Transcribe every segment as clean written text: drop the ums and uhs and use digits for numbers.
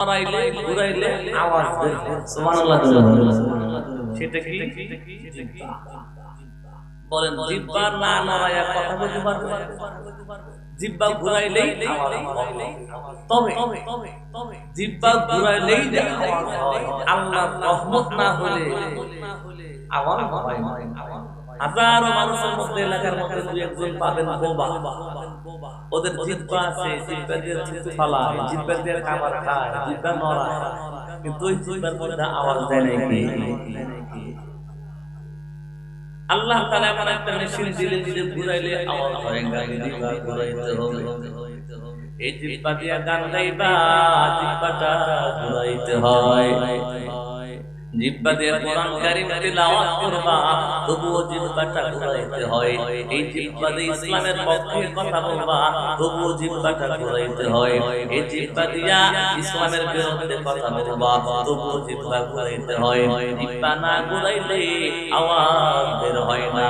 নড়াইলে ঘুরাইলে আওয়াজ বের হয়। সুবহানাল্লাহ। সেটা কি? বলেন, জিহ্বা না নড়াইয়া কথা বলতে পারবে? জিহ্বা ঘুরাইলেই আওয়াজ হবে। তবে জিহ্বা ঘুরাইলেই যে আওয়াজ হয়, আল্লাহর রহমত না হলে আওয়াজ হয় না। হাজারো মানুষের মধ্যে, এলাকার মধ্যে দুই একজন পাবেন বোবা, ওদের জিহ্বা আছে, জিহ্বা দিয়ে থুতু ফালায়, জিহ্বা দিয়ে খাবার খায়, জিহ্বা নড়ায়, কিন্তু ওই জিহ্বার মধ্যে আওয়াজ দেয় নাকি? আল্লাহ তাআলা এমন একটা মেশিন দিলেন যে ঘুরাইলে আওয়াজ হয়। গাড়ি দিবা ঘুরাইতে হবে, এই জিহ্বা দিয়ে গান গাইবা, জিহ্বাটা ঘুরাইতে হয়। জিহ্বা দিয়ে কোরআন কারীম তিলাওয়াত করবা, তবুও জিহ্বাটা ঘুরাইতে হয়। এই জিহ্বা দিয়ে ইসলামের পক্ষে কথা বলবা, তবুও জিহ্বাটা ঘুরাইতে হয়। এই জিহ্বা দিয়া ইসলামের বিরুদ্ধে কথা বলবা, তবুও জিহ্বা ঘুরাইতে হয়। জিহ্বা না ঘুরাইলে আওয়াজ বের হয় না।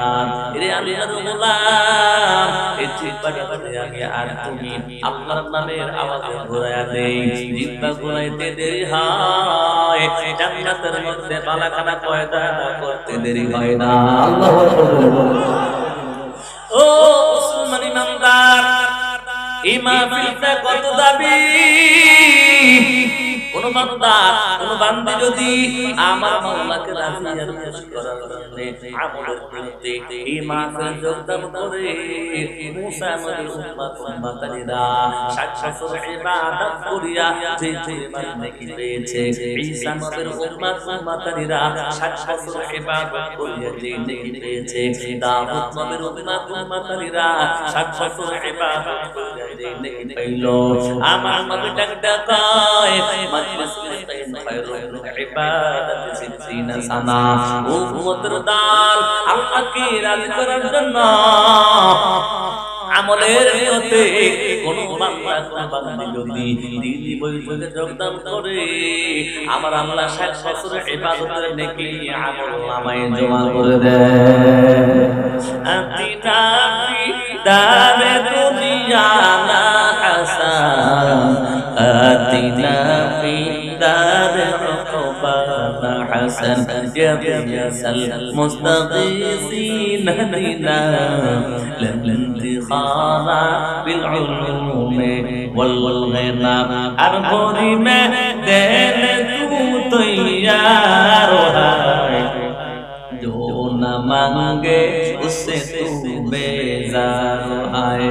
এরে আল্লাহর গোলাম, এই জিহ্বাটা দিয়ে আমি আর তুমি আল্লাহর নামের আওয়াজ ঘুরাইয়া দেই। জিহ্বা ঘুরাইতে দেরি হয়, জান্নাতের মধ্যে বালাখানা পয়দা করতে দেরি হয় না। আল্লাহু আকবার। ও মুসলমান ইমানদার, এই মাহফিলটা কত দাবি। কোন বান্দা, কোন বান্দি যদি আমার মাওলাকে রাজি আর খুশি করার জন্য আমলের বিরুদ্ধে এই মাহফিলে যোগদান করে, মুসা নবীর উম্মত-উম্মতানিরা 60 বছর ইবাদত করিয়া যে পরিমাণ নেকি পেয়েছে, ঈসা নবীর উম্মত-উম্মতানিরা 60 বছর ইবাদত করিয়া যে নেকি পেয়েছে, দাউদ নবীর উম্মত-উম্মতানিরা 60 বছর ইবাদত করিয়া যে নেকি পাইল। আমার নবী ডাকটা কয়, আমলের নিয়তে কোন বান্দা কোন বান্দি যদি দিনী বৈঠকে যোগদান করে, আমার আল্লাহ 60 বছরের ইবাদতের নেকি আমল নামায়ে জমা করে দেয়। আতিনা ফি দারে দুনিয়া না হাসান, আতিনা ফি দারে উকবানা হাসান, ইয়া বিয়াসাল মুস্তাগীসিন হাদিনা للانتخابا بالعلوم والغنى أربوني میں دین تو تیار ہے، جو نہ مانگے اس سے تو بیزار ہے۔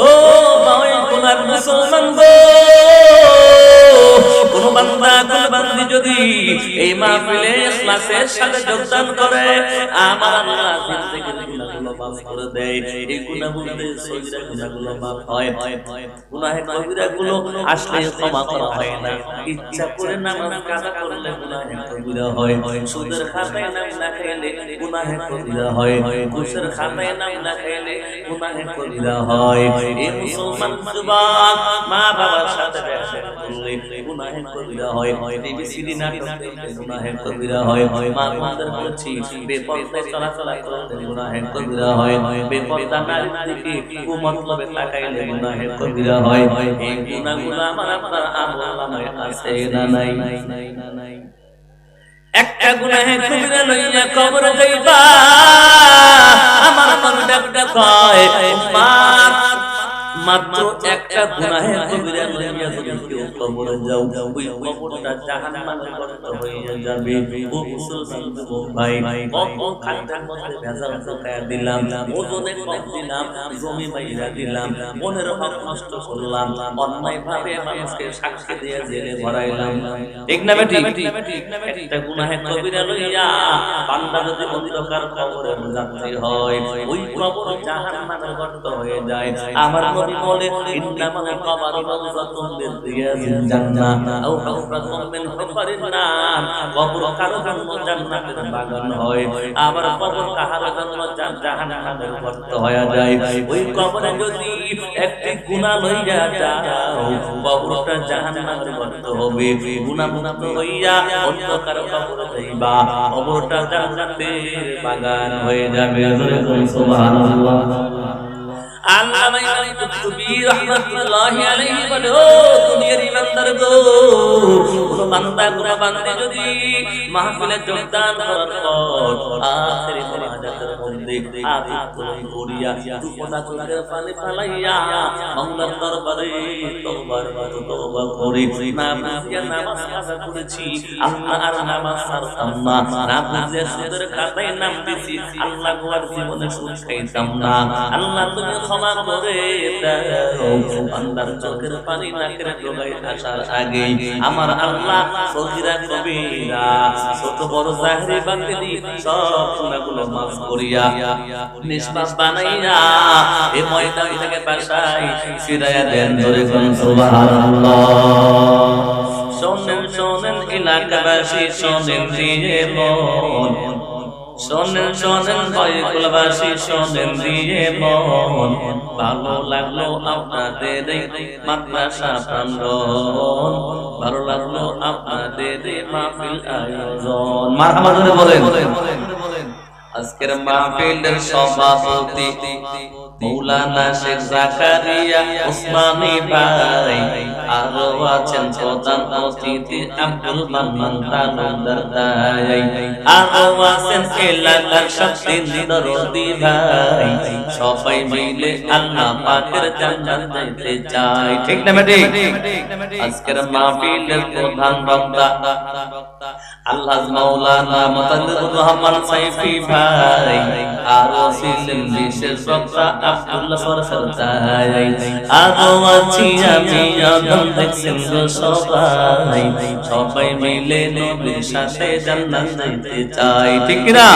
او باوی کنار مسلمان گو، কোন বান্দা কোন বান্দি যদি এই মাহফিলে ইখলাসের সাথে যোগদান করে, আমার আল্লাহ জিন্দেগির গুনাহগুলো মাফ করে দেয়। এই গুনাহগুলো সগীরা গুনাহগুলো মাফ হয়, গুনাহে কবিরাগুলো আসলে ক্ষমা করা হয় না। ইচ্ছা করে নামাজ কাজা করলে গুনাহে কবিরা হয়, সুদের খাতায় নাম না খেলে গুনাহে কবিরা হয়, ঘুষের খাতায় নাম না খেলে গুনাহে কবিরা হয়। এই মুসলমান যুবক মা বাবার সাথে ব্যবসা করলে গুনাহে কবিরা হয়, টিভি নাটক দেখলে গুনাহে কবিরা হয়, মা বোনদের বলছি বেপরদায় চলাচল করলে গুনাহে কবিরা হয়, বেপরদা নারীর দিকে কুমতলবে তাকাইলে গুনাহে কবিরা হয়। এই গুনাহগুলো আমার আপনার আমলনামায় আছে না নাই? একটা গুনাহে কবিরা লইয়া কবরে যাইবা, আমার নবী ডাকটা কয়, উম্মার মাত্র একটা গুনাহে কবিরা লইয়া যদি কেউ কবরে যাও, ওই কবরটা জাহান্নামের গর্ত হয়ে যাবে। ও মুসলমান যুবক ভাই, কত খাদ্যের মধ্যে ভেজাল ঢোকায়া দিলাম, ওজনে কম দিলাম, জমি বাইরা দিলাম, মনের হক নষ্ট করলাম, অন্যায় ভাবে মানুষকে সাক্ষী দিয়ে জেলে ভরাইলাম, ঠিক না বেটি? একটা গুনাহে কবিরা লইয়া বান্দা যদি অন্ধকার কবরের যাত্রী হয়, ওই কবর জাহান্নামের গর্ত হয়ে যায়। আমার নবী বলে, ইন্নামাল কবরু রাওযাতুন মিন রিয়াজিল জান্নাহ আও হুফরাতুন মিন হুফারিন নার, কবর কারো জন্য জান্নাতের বাগান হয়, আবার কবর কারো জন্য জাহান্নামের গর্ত হয়ে যায়। ওই কবরে যদি একটি গুনাহ লইয়া যাও, কবরটা জাহান্নামের গর্ত হবে। গুনাহ মুক্ত হইয়া অন্ধকার কবরে যাইবা, কবরটা জান্নাতের বাগান হয়ে যাবে। সুবহানাল্লাহ। আল্লামা ইমাম কুতুবী রাহমাতুল্লাহি আলাইহি বলে ও দুনিয়ার ইমানদার গো কোন বান্দা কোন বান্দী যদি মাহফিলে যোগদান করার পর আখিরি মুনাজাতের মধ্যে আতিক করিয়া দুপদা চোখের পানি ফেলাইয়া আল্লাহর দরবারে তওবা করি না বুঝিয়া নামাজ কাজা করেছি আল্লাহ আর নামাজ ছাড়তাম না বুঝিয়া সুদের খাতায় নাম দিছি আল্লাহ গোয়ার জীবনে সুদ খাইতাম না আল্লাহ তুমি ক্ষমা করে দাও বান্দার চোখের পানি নাকের ডগায় আসার আগে আমার আল্লাহ সগীরা কবিরা ছোট বড় জাহেরি বাতিনি সব গুনাহগুলো মাফ করিয়া নিষ্পাপ বানাইয়া এই ময়দান থেকে বাসায় ফিরাইয়া দেন ধরে কোন সুবহানাল্লাহ শোনেন শোনেন এলাকাবাসী শোনেন দিয়ে মন শোনেন শোনেন ভয়কুলবাসী শোনেন দিয়ে মন ভালো লাগলো আপনাদের মাদ্রাসা প্রাঙ্গণ ভালো লাগলো আপনাদের মাহফিল আয়োজন মারহাবা বলেন আজকের মাহফিলের সভাপতি মৌলানা শেখ জাকারিয়া ওসমানী ভাই আরো আছেন প্রধান অতিথি আব্দুল মান্নান তালুকদার ভাই আরো আছেন এলাকার সবচেয়ে দরদি ভাই সবাই মিলে আল্লাহ পাকের জান্নাত যাইতে চাই ঠিক না বেটি আজকের মাহফিলের প্রধান বক্তা আল্লাহ মাওলানা মুতাদ্দিদুর রহমান সাইফি ভাই আরো ছিলেন বিশেষ বক্তা আব্দুল্লাহ সরকার তাই আরো আছি আমি আদম দেখছেন গো সবাই সবাই মিলে নবীর সাথে জান্নাত যাইতে চাই ঠিক না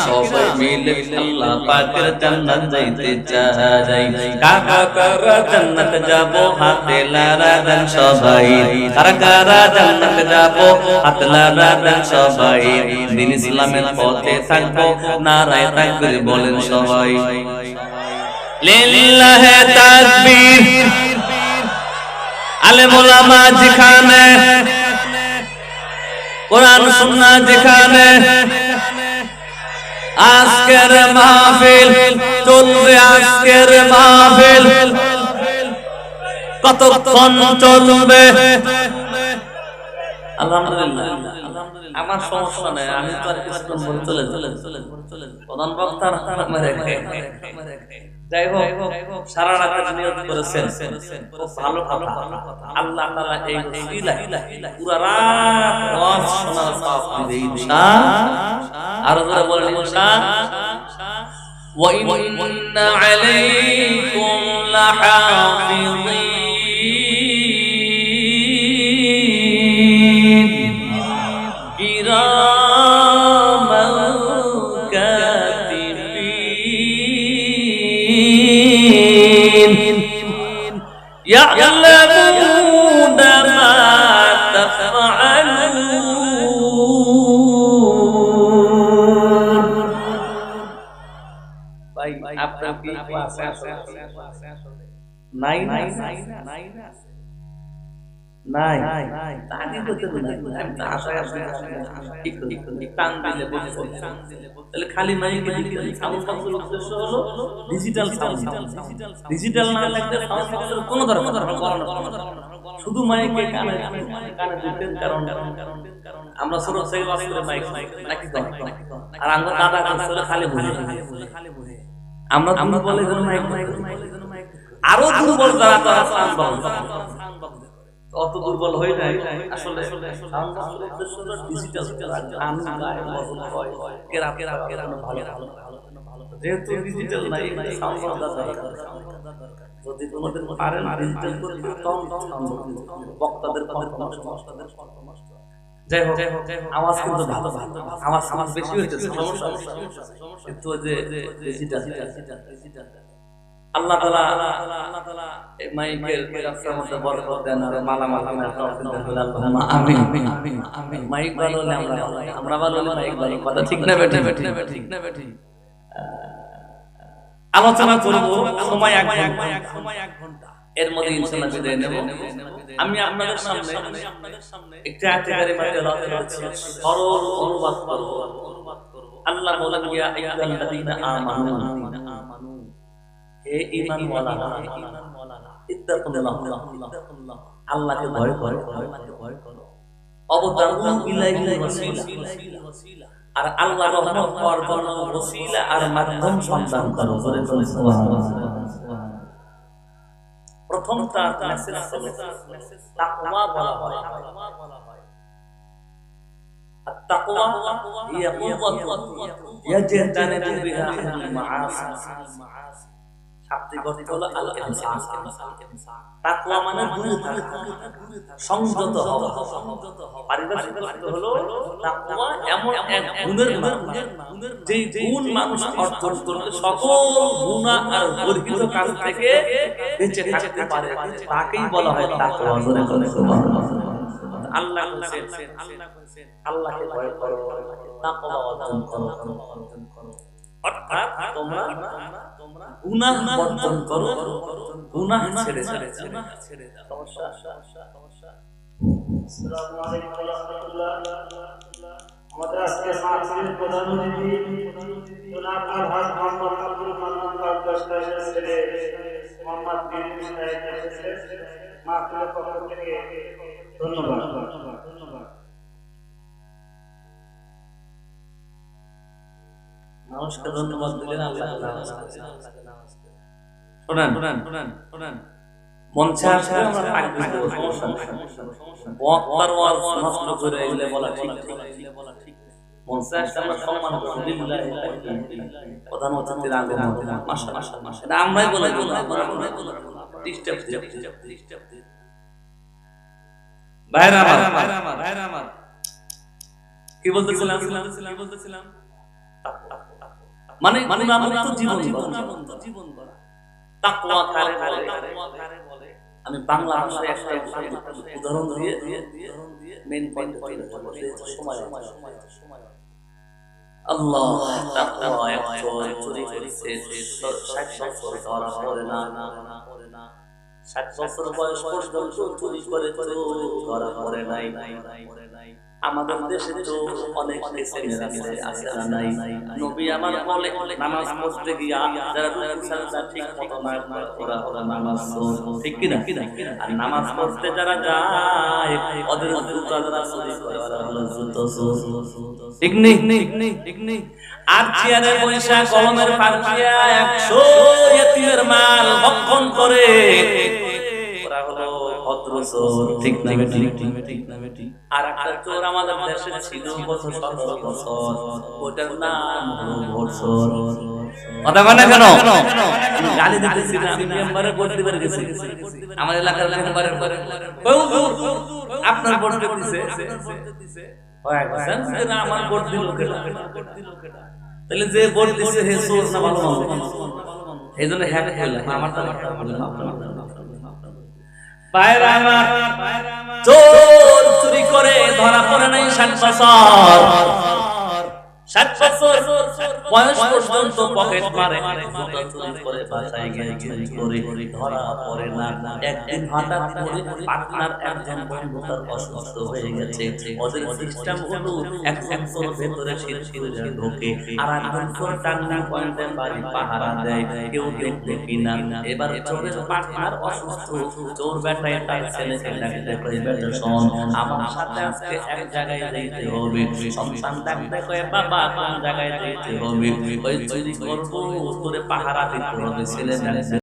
সবাই মিলে আল্লাহ পাকের জান্নাত যাইতে চাই কাকা কারা জান্নাত যাব হাতে লারা দেন সবাই কারা কারা জান্নাত যাব হাতে লারা দেন সবাই দিন ইসলামের পথে থাকবো নারায়ে তাকবীর বলেন সবাই লিল্লাহে তাকবীর আলেম ওলামা যেখানে কোরআন সুন্নাহ যেখানে আজকের মাহফিল চলবে আজকের মাহফিল কতক্ষণ চলবে আলহামদুলিল্লাহ আমার সমস্যা নাই আমি তো আর কিছুক্ষণ বলে চলে প্রধান বক্তার যাই হোক সারা রাত নিয়ত করেছেন খুব ভালো কথা আল্লাহ তাআলা এই উসিলায় পুরো রাত ওয়াজ শোনার সওয়াব দিবে ইনশাআল্লাহ আর যারা বলেন ইনশাআল্লাহ ওয়া ইন্না আলাইকুম লাহাফিযিন يعلمون ما تفعلون ভাই আপনার কি ক্লাসে আসলে নাই তানি করতে আমি তো আশা ঠিক টান দিলে বলবো তাহলে খালি মাইকে দিলে সাউন্ড বক্সের উদ্দেশ্য হলো ডিজিটাল সাউন্ড ডিজিটাল না লাগলে সাউন্ড বক্সের কোনো দরকার শুধু মাইকে কানে দিতেন কারণ আমরা ছোট থেকে ওয়াজ করে মাইক নাকি আর আমরা দাদা কাছে খালি বলে আমরা বলে মাইক আরো দুর্বল যারা তারা সাউন্ড বক্স অত দুর্বল হয়ে যায় আসলে ডিজিটাল যেহেতু ডিজিটাল নাই যদি তোমাদের পারেন ডিজিটাল করতে বক্তাদের যাই হোক আওয়াজ কিন্তু ভালো আওয়াজ বেশি হচ্ছে সমস্যা কিন্তু যে ডিজিটাল আল্লাহ তাআলা এই মাইকের ব্যবসার মধ্যে বরকত দেন আর মালামাল আল্লাহুম্মা আমিন মাইক ভালো হলে আমরা ভালো হলে মাইক ভালো কথা ঠিক না বেটি আলোচনা করব সময় এক ঘন্টা এর মধ্যে ইনশাআল্লাহ বিদায় নেব আমি আপনাদের সামনে একটা আয়াতের মাধ্যমে তেলাওয়াত করছি সরল অনুবাদ করব আল্লাহ বলেন ইয়া আইয়ুহাল্লাযীনা আমানু হে ঈমান ওয়ালা ইত্তাকুল্লাহ, আল্লাহকে ভয় করো, অবতারুন ইলাইহিল ওয়াসিলা, আর আল্লাহর রহমত অর্জন ওসিলা আর মাধ্যম সন্ধান করো। জোরে জোরে সুবহানাল্লাহ। প্রথমটা মেসেজ তাকওয়া বলা হয়। আত-তাকওয়া হিয়া কুওয়াতুন ইয়াজতানিবু বিহা আল মাআসি। শাব্দিক অর্থ হলো আল-ইনসাফ। তাকওয়া মানে দূরে থাকা, সংযত হওয়া। পারিভাষিক অর্থ হলো তাকওয়া এমন এক গুণের নাম যে গুণ মানুষ অর্জন করলে সকল গুনাহ আর বর্জিত কাজ থেকে বেঁচে থাকতে পারে, তাকেই বলা হয় তাকওয়া। জোরে জোরে সুবহানাল্লাহ। আল্লাহ বলেন আল্লাহকে ভয় করো, তাকওয়া অর্জন করো, অর্থাৎ তোমরা গুনাহ বর্জন করো, গুনাহ ছেড়ে দাও। সমস্যা। আসসালামু আলাইকুম ওয়া রাহমাতুল্লাহ। আমাদের আজকে মাহফিলের প্রধান অতিথি জনাব আলহাজ মোহাম্মদ আব্দুল মান্নান সাহেবের ছেলে মোহাম্মদ বিন সাহেব এসেছেন। মাহফিলের পক্ষ থেকে ধন্যবাদ। মানুষকে ধন্যবাদ দিলেন, আল্লাহ শোনেন মঞ্চে আসলে আমরা থাকবো, সমস্যা নেই। বক্তার ওয়াজ নষ্ট করে এগুলো বলা ঠিক মঞ্চে আসলে আমরা সম্মান করি। প্রধান অতিথির আগমন মাশাআল্লাহ, এটা আমরাই বলে ডিস্টার্ব ভাইরা আমার কি বলতেছিলাম মানে গুনাহমুক্ত জীবন গড়া। তাকওয়া কারে বলে আমি বাংলা ভাষায় একটা উদাহরণ দিয়ে মেইন পয়েন্ট সময় আল্লাহ তাকওয়া একজন চুরি করেছে 60 বছর ধরা পড়ে না, 60 বছর বয়স পর্যন্ত চুরি করে ধরা পড়ে নাই। আমাদের দেশে তো অনেক ছেলেরা আছে না নাই? নবী আমার বলে নামাজ পড়তে গিয়া যারা সাজদা ঠিক মতো না করে ওরা নামাজ ঠিক কি না? আর নামাজ পড়তে যারা যায় ওদের জুতা যারা চুরি করে ওরা হলো জুতো চোর। ঠিক নেই? আর চেয়ারের পয়সা কলমের ফাঁকিয়া 100 ইতিমের মাল ভক্ষণ করে ওরা হলো ভদ্র চোর। ঠিক না বেটি? আর একটা চোর আমাদের দেশে ছিল 17 বছর, ওটার নাম হলো ভোট চোর। কথা বলে কেন? গালি দিতেছি না, আমি মেম্বারে ভোট দিতে গেছি, আমার এলাকার মেম্বারের পরে আপনার ভোট দিতেছে হয় গেছে না, আমার ভোট দিল কেন? তাহলে যে ভোট দিছে হে চোর না ভালো মানুষ? এইজন্য হ্যাঁ বললাম, আমার বাইরে আমার চোর চুরি করে ধরা পড়ে নাই 60 বছর। 60 বছর বয়স পর্যন্ত পকেট মারে, জুতা চুরি করে বাসায় গিয়ে চুরি করে ধরা পড়ে না। একদিন হঠাৎ করে পার্টনার একজন বন্ধু তার অসুস্থ হয়ে গেছে। ওদের সিস্টেম হলো একজন চোর ভেতরে শিরশিরে ঢোকে আর একজন চোর টার্নিং পয়েন্টে বাড়ি পাহারা দেয়, কেউ দেখবে কিনা। এবার চোরের পার্টনার অসুস্থ, চোর বেটায় তার ছেলেকে ডাকতে কই, বেটা শোন, আমার সাথে আজকে এক জায়গায় যেতে হবে। সন্তান ডাকতে কই, বাবা কোন জায়গায় যেতে হবে? ওই চুরি করবো তোরে পাহারা দিতে হবে। ছেলে